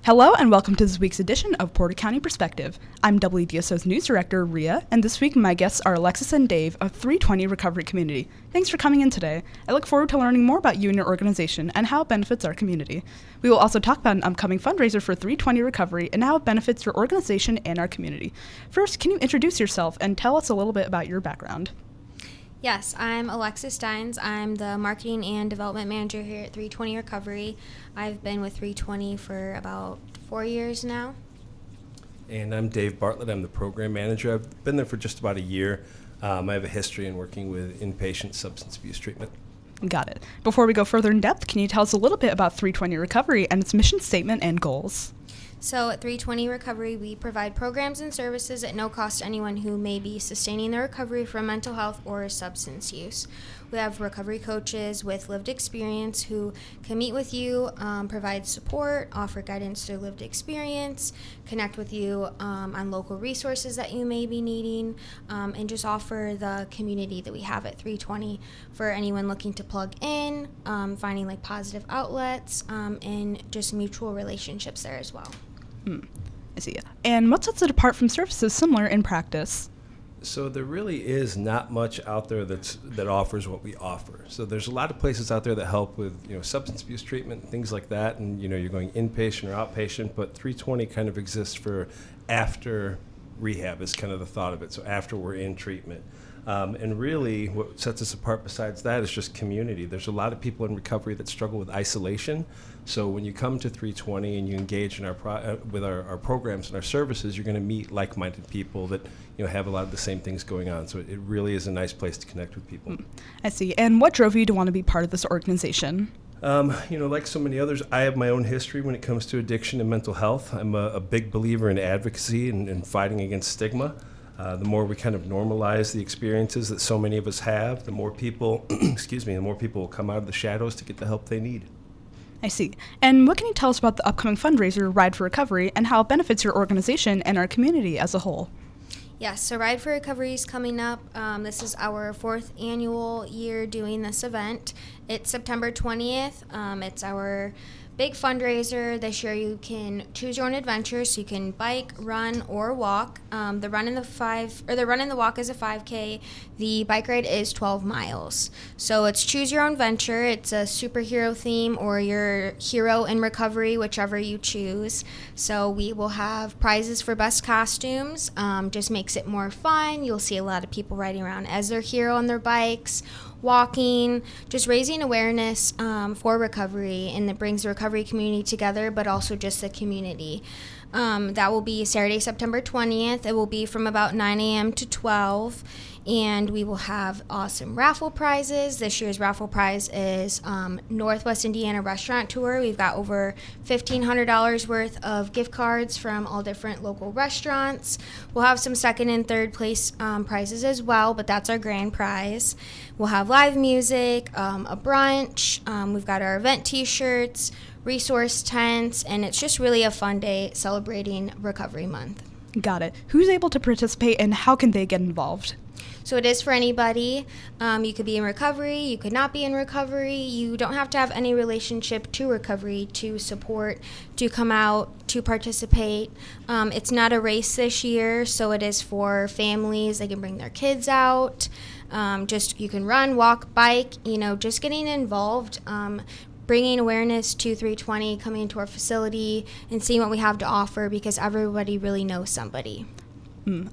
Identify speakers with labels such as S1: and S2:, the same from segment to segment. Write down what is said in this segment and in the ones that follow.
S1: Hello and welcome to this week's edition of Porter County Perspective. I'm WDSO's News Director, Ria, and this week my guests are Alexis and Dave of 320 Recovery Community. Thanks for coming in today. I look forward to learning more about you and your organization and how it benefits our community. We will also talk about an upcoming fundraiser for 320 Recovery and how it benefits your organization and our community. First, can you introduce yourself and tell us a little bit about your background?
S2: Yes, I'm Alexis Steins. I'm the Marketing and Development Manager here at 320 Recovery. I've been with 320 for about 4 years now.
S3: And I'm Dave Bartlett. I'm the Program Manager. I've been there for just about a year. I have a history in working with inpatient substance abuse treatment.
S1: Got it. Before we go further in depth, can you tell us a little bit about 320 Recovery and its mission statement and goals?
S2: So at 320 Recovery, we provide programs and services at no cost to anyone who may be sustaining their recovery from mental health or substance use. We have recovery coaches with lived experience who can meet with you, provide support, offer guidance through lived experience, connect with you on local resources that you may be needing, and just offer the community that we have at 320 for anyone looking to plug in, finding like positive outlets, and just mutual relationships there as well.
S1: I see. And what sets it apart from services similar in practice?
S3: So there really is not much out there that offers what we offer. So there's a lot of places out there that help with substance abuse treatment and things like that, and you're going inpatient or outpatient. But 320 kind of exists for after rehab is kind of the thought of it. So after we're in treatment. And really what sets us apart besides that is just community. There's a lot of people in recovery that struggle with isolation. So when you come to 320 and you engage in our programs and our services, you're going to meet like-minded people that have a lot of the same things going on. So it really is a nice place to connect with people.
S1: I see. And what drove you to want to be part of this organization?
S3: Like so many others, I have my own history when it comes to addiction and mental health. I'm a big believer in advocacy and fighting against stigma. The more we kind of normalize the experiences that so many of us have, the more people, the more people will come out of the shadows to get the help they need.
S1: I see. And what can you tell us about the upcoming fundraiser, Ride for Recovery, and how it benefits your organization and our community as a whole?
S2: Yes, so Ride for Recovery is coming up. This is our 4th annual year doing this event. It's September 20th. It's our big fundraiser. This year you can choose your own adventure, so you can bike, run, or walk. The run and the walk is a 5K. The bike ride is 12 miles. So it's choose your own venture. It's a superhero theme or your hero in recovery, whichever you choose. So we will have prizes for best costumes. Just makes it more fun. You'll see a lot of people riding around as their hero on their bikes, walking, just raising awareness for recovery, and it brings the recovery community together, but also just the community. That will be Saturday, September 20th. It will be from about 9 a.m. to 12, and we will have awesome raffle prizes. This year's raffle prize is Northwest Indiana Restaurant Tour. We've got over $1,500 worth of gift cards from all different local restaurants. We'll have some second and third place prizes as well, but that's our grand prize. We'll have live music, a brunch. We've got our event t-shirts, resource tents, and it's just really a fun day celebrating Recovery Month.
S1: Got it. Who's able to participate and how can they get involved?
S2: So it is for anybody. You could be in recovery, you could not be in recovery. You don't have to have any relationship to recovery to support, to come out, to participate. It's not a race this year, so it is for families. They can bring their kids out. You can run, walk, bike, just getting involved, bringing awareness to 320, coming into our facility and seeing what we have to offer, because everybody really knows somebody.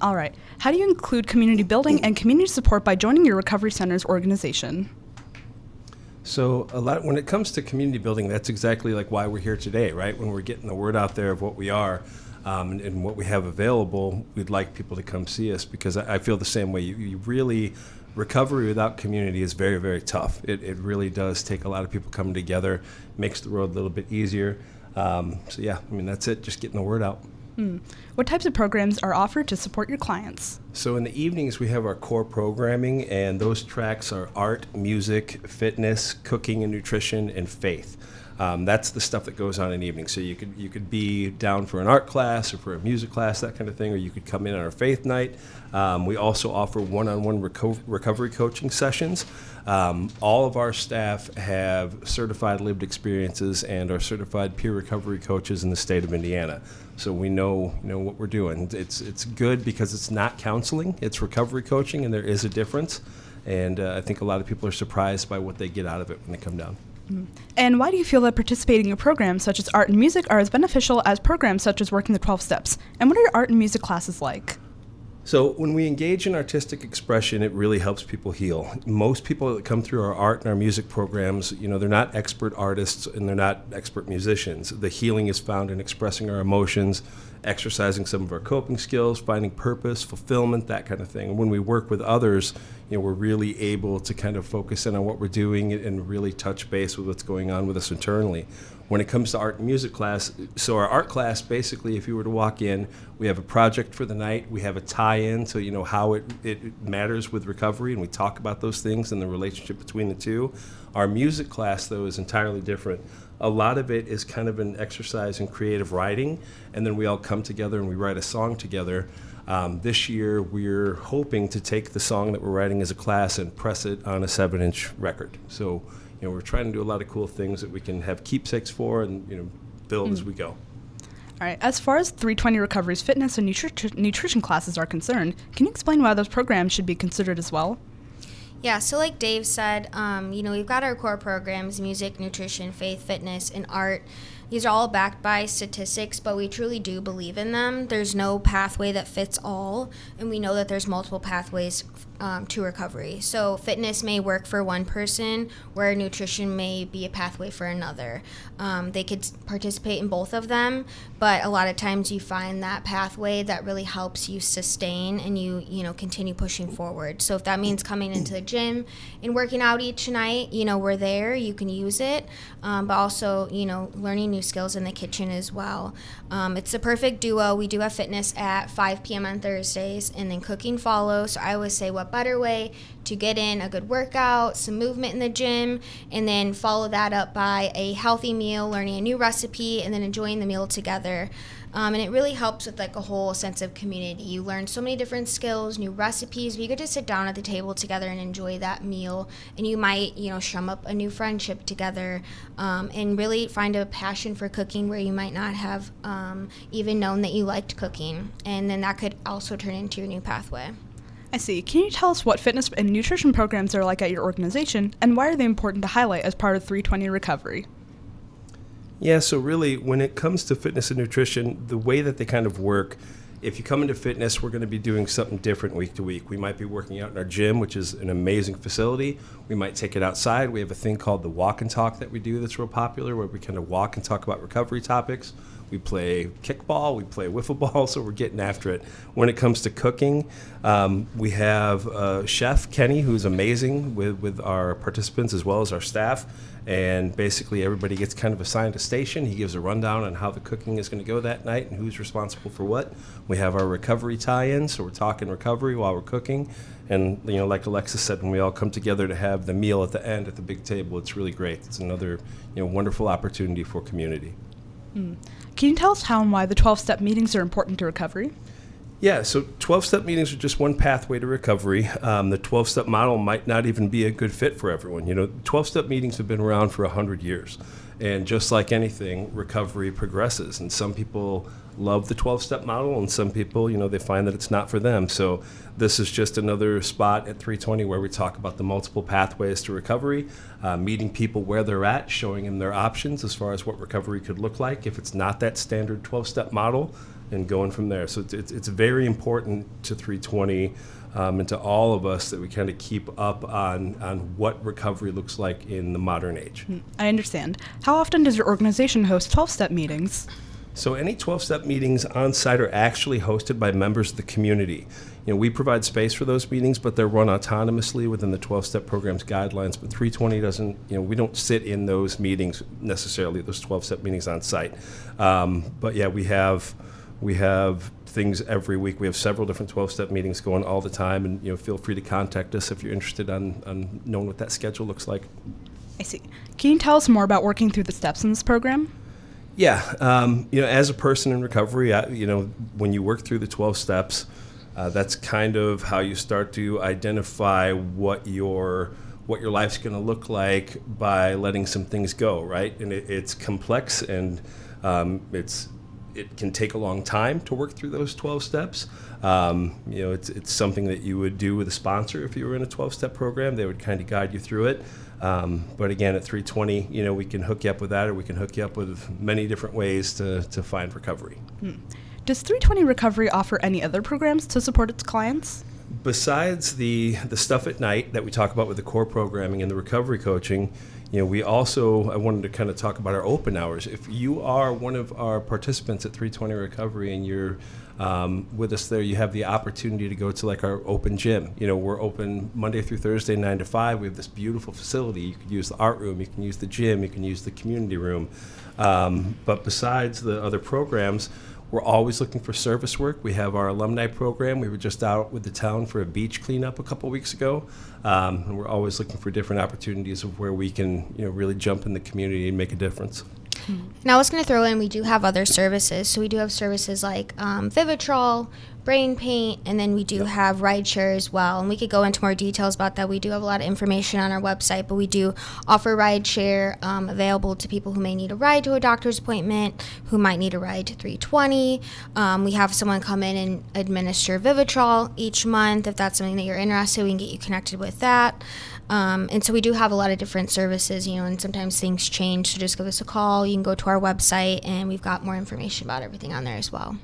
S1: All right. How do you include community building and community support by joining your recovery center's organization?
S3: So when it comes to community building, that's exactly like why we're here today, right? When we're getting the word out there of what we are and what we have available, we'd like people to come see us, because I feel the same way. You really, recovery without community is very, very tough. It really does take a lot of people coming together, makes the road a little bit easier. That's it, just getting the word out.
S1: What types of programs are offered to support your clients?
S3: So in the evenings, we have our core programming, and those tracks are art, music, fitness, cooking and nutrition, and faith. That's the stuff that goes on in the evening. So you could be down for an art class or for a music class, that kind of thing, or you could come in on our faith night. We also offer one-on-one recovery coaching sessions. All of our staff have certified lived experiences and are certified peer recovery coaches in the state of Indiana. So we know what we're doing. It's good because it's not counseling, it's recovery coaching, and there is a difference. And I think a lot of people are surprised by what they get out of it when they come down.
S1: And why do you feel that participating in programs such as art and music are as beneficial as programs such as working the 12 steps? And what are your art and music classes like?
S3: So when we engage in artistic expression, it really helps people heal. Most people that come through our art and our music programs, they're not expert artists and they're not expert musicians. The healing is found in expressing our emotions, exercising some of our coping skills, finding purpose, fulfillment, that kind of thing. And when we work with others, we're really able to kind of focus in on what we're doing and really touch base with what's going on with us internally. When it comes to art and music class, so our art class, basically, if you were to walk in, we have a project for the night, we have a tie-in, so how it matters with recovery, and we talk about those things and the relationship between the two. Our music class, though, is entirely different. A lot of it is kind of an exercise in creative writing, and then we all come together and we write a song together. This year, we're hoping to take the song that we're writing as a class and press it on a 7-inch record. So, we're trying to do a lot of cool things that we can have keepsakes for and, build as we go.
S1: All right. As far as 320 Recovery's fitness and nutrition classes are concerned, can you explain why those programs should be considered as well?
S2: Yeah, so like Dave said, we've got our core programs: music, nutrition, faith, fitness, and art. These are all backed by statistics, but we truly do believe in them. There's no pathway that fits all, and we know that there's multiple pathways to recovery. So fitness may work for one person, where nutrition may be a pathway for another. They could participate in both of them, but a lot of times you find that pathway that really helps you sustain and you continue pushing forward. So if that means coming into the gym and working out each night, we're there, you can use it, but also, learning new skills in the kitchen as well. It's a perfect duo. We do have fitness at 5 p.m. on Thursdays, and then cooking follows. So I always say, what better way to get in a good workout, some movement in the gym, and then follow that up by a healthy meal, learning a new recipe, and then enjoying the meal together. And it really helps with a whole sense of community. You learn so many different skills, new recipes, but you get to sit down at the table together and enjoy that meal. And you might, strum up a new friendship together, and really find a passion for cooking where you might not have even known that you liked cooking. And then that could also turn into your new pathway.
S1: I see. Can you tell us what fitness and nutrition programs are like at your organization, and why are they important to highlight as part of 320 Recovery?
S3: Yeah, so really, when it comes to fitness and nutrition, the way that they kind of work, if you come into fitness, we're going to be doing something different week to week. We might be working out in our gym, which is an amazing facility. We might take it outside. We have a thing called the walk and talk that we do that's real popular, where we kind of walk and talk about recovery topics. We play kickball, we play wiffle ball, so we're getting after it. When it comes to cooking, we have Chef Kenny, who's amazing with our participants as well as our staff. And basically everybody gets kind of assigned a station. He gives a rundown on how the cooking is going to go that night and who's responsible for what. We have our recovery tie-in, so we're talking recovery while we're cooking. And like Alexis said, when we all come together to have the meal at the end at the big table, it's really great. It's another wonderful opportunity for community.
S1: Can you tell us how and why the 12-step meetings are important to recovery?
S3: Yeah, so 12-step meetings are just one pathway to recovery. The 12-step model might not even be a good fit for everyone. 12-step meetings have been around for 100 years. And just like anything, recovery progresses. And some people love the 12-step model, and some people, they find that it's not for them. So this is just another spot at 320 where we talk about the multiple pathways to recovery, meeting people where they're at, showing them their options as far as what recovery could look like if it's not that standard 12-step model, and going from there. So it's very important to 320 and to all of us that we kind of keep up on what recovery looks like in the modern age.
S1: I understand. How often does your organization host 12-step meetings?
S3: So any 12-step meetings on site are actually hosted by members of the community. We provide space for those meetings, but they're run autonomously within the 12-step program's guidelines. But 320 doesn't, we don't sit in those meetings necessarily, those 12-step meetings on site. But yeah, we have things every week. We have several different 12-step meetings going all the time, and feel free to contact us if you're interested on knowing what that schedule looks like.
S1: I see. Can you tell us more about working through the steps in this program?
S3: Yeah, as a person in recovery, when you work through the 12 steps, that's kind of how you start to identify what your life's going to look like by letting some things go, right? And it's complex, and it can take a long time to work through those 12 steps. It's something that you would do with a sponsor if you were in a 12-step program. They would kind of guide you through it. But again, at 320, we can hook you up with that, or we can hook you up with many different ways to find recovery.
S1: Does 320 Recovery offer any other programs to support its clients?
S3: Besides the stuff at night that we talk about with the core programming and the recovery coaching, I wanted to kind of talk about our open hours. If you are one of our participants at 320 Recovery and you're with us there, you have the opportunity to go to like our open gym. We're open Monday through Thursday, 9 to 5. We have this beautiful facility. You can use the art room, you can use the gym, you can use the community room. But besides the other programs, we're always looking for service work. We have our alumni program. We were just out with the town for a beach cleanup a couple weeks ago. And we're always looking for different opportunities of where we can, really jump in the community and make a difference.
S2: Now I was going to throw in, we do have other services. So we do have services like Vivitrol, brain paint, and then we do have rideshare as well. And we could go into more details about that. We do have a lot of information on our website, but we do offer rideshare available to people who may need a ride to a doctor's appointment, who might need a ride to 320. We have someone come in and administer Vivitrol each month. If that's something that you're interested in, we can get you connected with that. And so we do have a lot of different services, and sometimes things change, so just give us a call. You can go to our website, and we've got more information about everything on there as well.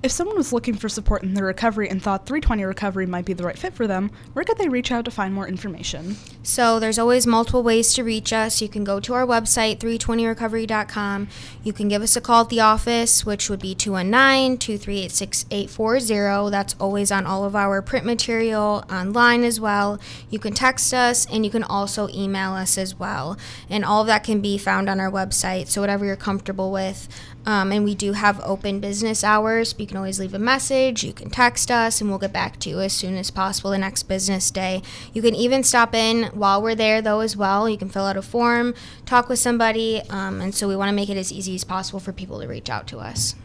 S1: If someone was looking for support in their recovery and thought 320 Recovery might be the right fit for them, where could they reach out to find more information?
S2: So there's always multiple ways to reach us. You can go to our website, 320recovery.com. You can give us a call at the office, which would be 219-238-6840. That's always on all of our print material, online as well. You can text us, and you can also email us as well. And all of that can be found on our website, so whatever you're comfortable with. And we do have open business hours. You can always leave a message. You can text us, and we'll get back to you as soon as possible the next business day. You can even stop in while we're there, though, as well. You can fill out a form, talk with somebody, and so we want to make it as easy as possible for people to reach out to us.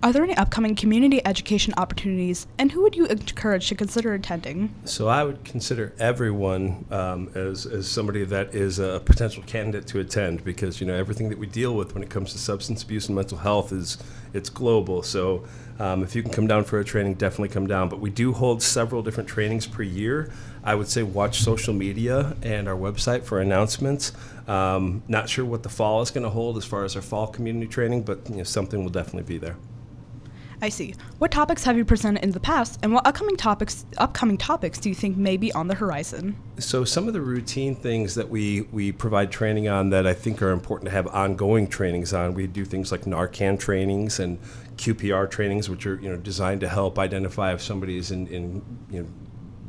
S1: Are there any upcoming community education opportunities, and who would you encourage to consider attending?
S3: So I would consider everyone as somebody that is a potential candidate to attend, because everything that we deal with when it comes to substance abuse and mental health it's global. So if you can come down for a training, definitely come down. But we do hold several different trainings per year. I would say watch social media and our website for announcements. Not sure what the fall is going to hold as far as our fall community training, but something will definitely be there.
S1: I see. What topics have you presented in the past, and what upcoming topics do you think may be on the horizon?
S3: So some of the routine things that we provide training on that I think are important to have ongoing trainings on, we do things like Narcan trainings and QPR trainings, which are designed to help identify if somebody is in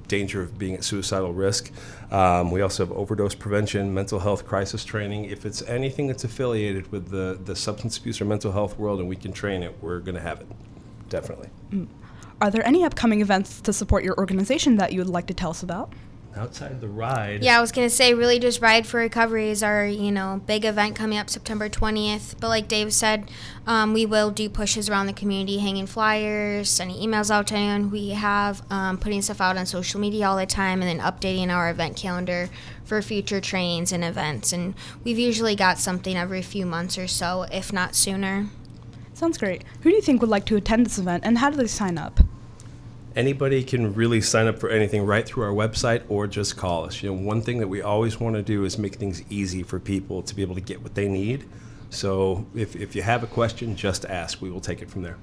S3: danger of being at suicidal risk. We also have overdose prevention, mental health crisis training. If it's anything that's affiliated with the substance abuse or mental health world and we can train it, we're going to have it. Definitely.
S1: Are there any upcoming events to support your organization that you would like to tell us about?
S3: Outside the ride.
S2: Yeah, I was going to say, really just Ride for Recovery is our, big event coming up September 20th. But like Dave said, we will do pushes around the community, hanging flyers, sending emails out to anyone we have, putting stuff out on social media all the time, and then updating our event calendar for future trainings and events. And we've usually got something every few months or so, if not sooner.
S1: Sounds great. Who do you think would like to attend this event, and how do they sign up?
S3: Anybody can really sign up for anything right through our website or just call us. One thing that we always want to do is make things easy for people to be able to get what they need. So if you have a question, just ask. We will take it from there.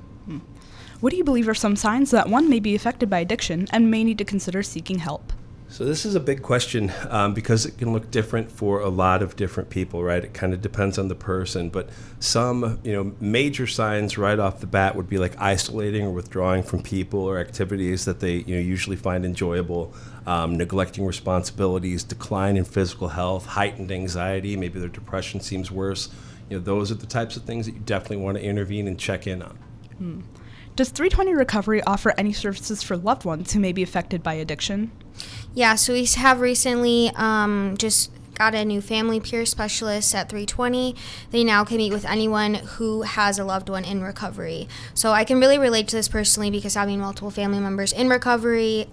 S1: What do you believe are some signs that one may be affected by addiction and may need to consider seeking help?
S3: So this is a big question because it can look different for a lot of different people, right? It kind of depends on the person, but some, major signs right off the bat would be like isolating or withdrawing from people or activities that they, usually find enjoyable, neglecting responsibilities, decline in physical health, heightened anxiety, maybe their depression seems worse. Those are the types of things that you definitely want to intervene and check in on.
S1: Does 320 Recovery offer any services for loved ones who may be affected by addiction?
S2: Yeah, so we have recently just got a new family peer specialist at 320. They now can meet with anyone who has a loved one in recovery. So I can really relate to this personally because having multiple family members in recovery,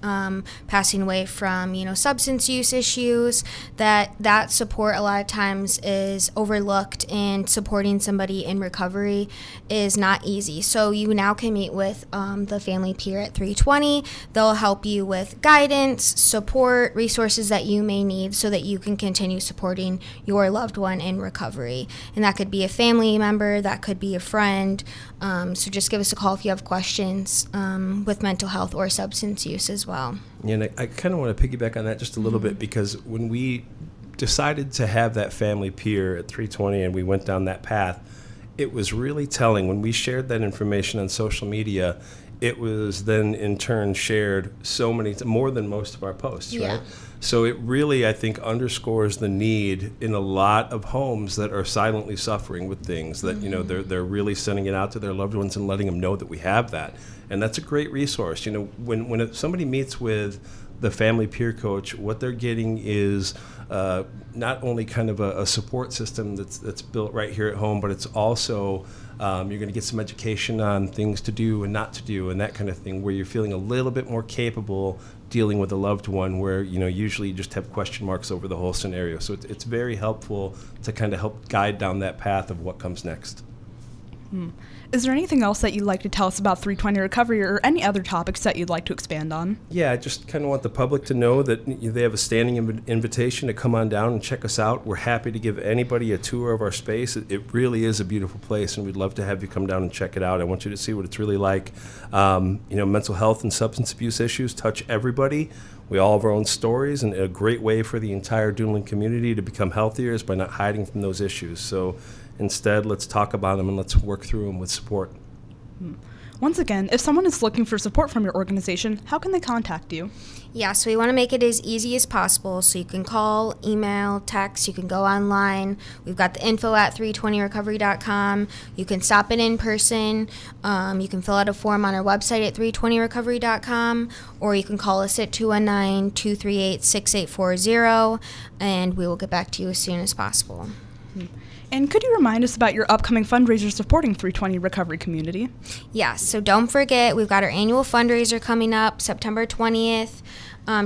S2: passing away from, substance use issues, that support a lot of times is overlooked, and supporting somebody in recovery is not easy. So you now can meet with the family peer at 320. They'll help you with guidance, support, resources that you may need so that you can continue supporting your loved one in recovery. And that could be a family member, that could be a friend. So just give us a call if you have questions with mental health or substance use as well.
S3: And I kind of want to piggyback on that just a little bit, because when we decided to have that family peer at 320 and we went down that path, it was really telling. When we shared that information on social media, it was then in turn shared more than most of our posts,
S2: Yeah.
S3: right? So it really, I think, underscores the need in a lot of homes that are silently suffering with things that, they're really sending it out to their loved ones and letting them know that we have that. And that's a great resource. When somebody meets with the family peer coach, what they're getting is not only kind of a support system that's built right here at home, but it's also you're going to get some education on things to do and not to do and that kind of thing, where you're feeling a little bit more capable dealing with a loved one, where usually you just have question marks over the whole scenario. So it's very helpful to kind of help guide down that path of what comes next.
S1: Is there anything else that you'd like to tell us about 320 Recovery, or any other topics that you'd like to expand on?
S3: Yeah, I just kind of want the public to know that they have a standing invitation to come on down and check us out. We're happy to give anybody a tour of our space. It really is a beautiful place, and we'd love to have you come down and check it out. I want you to see what it's really like. Mental health and substance abuse issues touch everybody. We all have our own stories, and a great way for the entire Duneland community to become healthier is by not hiding from those issues. So instead, let's talk about them and let's work through them with support.
S1: Once again, if someone is looking for support from your organization, how can they contact you?
S2: Yeah, so we want to make it as easy as possible. So you can call, email, text, you can go online. We've got the info at 320recovery.com. You can stop in person. You can fill out a form on our website at 320recovery.com, or you can call us at 219-238-6840, and we will get back to you as soon as possible.
S1: And could you remind us about your upcoming fundraiser supporting 320 Recovery Community?
S2: Yes, so don't forget, we've got our annual fundraiser coming up September 20th.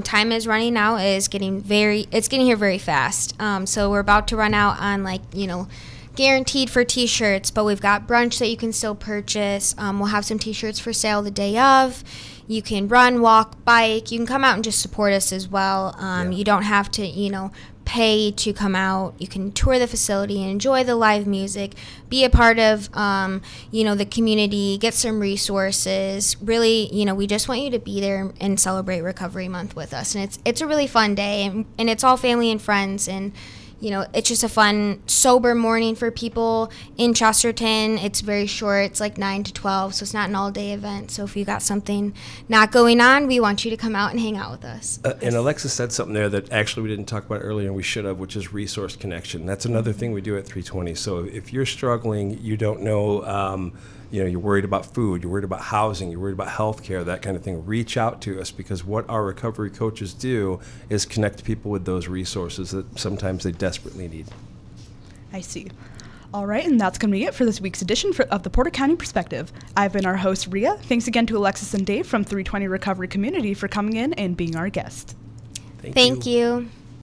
S2: Time is running out. It's getting here very fast. So we're about to run out on guaranteed for t-shirts, but we've got brunch that you can still purchase. We'll have some t-shirts for sale the day of. You can run, walk, bike. You can come out and just support us as well. You don't have to, pay to come out. You can tour the facility and enjoy the live music, be a part of, the community, get some resources. Really, we just want you to be there and celebrate Recovery Month with us. And it's a really fun day, and it's all family and friends, and it's just a fun, sober morning for people in Chesterton. It's very short. It's like 9 to 12, so it's not an all-day event. So if you got something not going on, we want you to come out and hang out with us.
S3: And Alexis said something there that actually we didn't talk about earlier and we should have, which is resource connection. That's another thing we do at 320. So if you're struggling, you don't know, you're worried about food, you're worried about housing, you're worried about healthcare, that kind of thing, reach out to us, because what our recovery coaches do is connect people with those resources that sometimes they desperately need.
S1: I see. All right, and that's going to be it for this week's edition of the Porter County Perspective. I've been our host, Ria. Thanks again to Alexis and Dave from 320 Recovery Community for coming in and being our guest.
S2: Thank you.